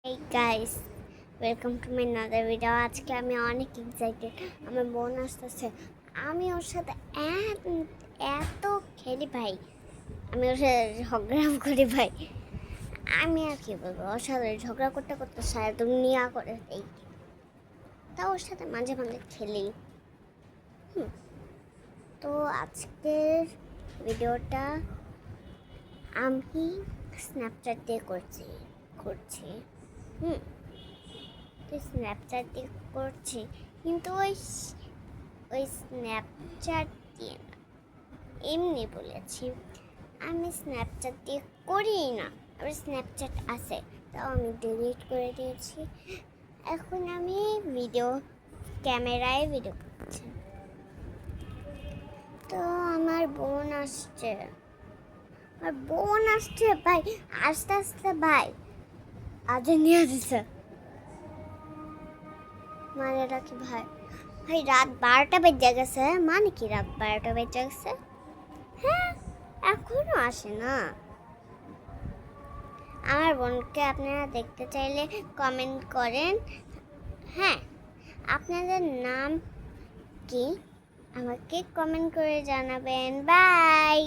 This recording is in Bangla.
Hey guys, welcome to my another video. আজকে আমি অনেক এক্সাইটেড। আমার বোন আসতেছে। আমি ওর সাথে এত খেলি ভাই। আমি ওর সাথে ঝগড়া করি ভাই। আমি আর কি বলবো, ওর সাথে ঝগড়া করতে করতে সারা দুনিয়া করে দেই। তা ওর সাথে মাঝে মাঝে খেলি। তো আজকের ভিডিওটা আমি স্ন্যাপচ্যাট দিয়ে করছি। তো স্ন্যাপচ্যাট দিয়ে করছি, কিন্তু ওই স্ন্যাপচ্যাট দিয়ে না, এমনি বলেছি। আমি স্ন্যাপচ্যাট দিয়ে করি না, আর স্ন্যাপচ্যাট আছে, তাও আমি ডিলিট করে দিয়েছি। এখন আমি ক্যামেরায় ভিডিও করছি। তো আমার বোন আসছে ভাই, আস্তে আস্তে ভাই আজ নিয়ে দিছে। মানে রাখি ভাই রাত 12টা বেজে গেছে। মানে কি রাত 12টা বেজে গেছে? হ্যাঁ, এখনো আসে না। আমার বোনকে আপনারা দেখতে চাইলে কমেন্ট করেন। হ্যাঁ, আপনাদের নাম কি আমাকে কমেন্ট করে জানাবেন। বাই।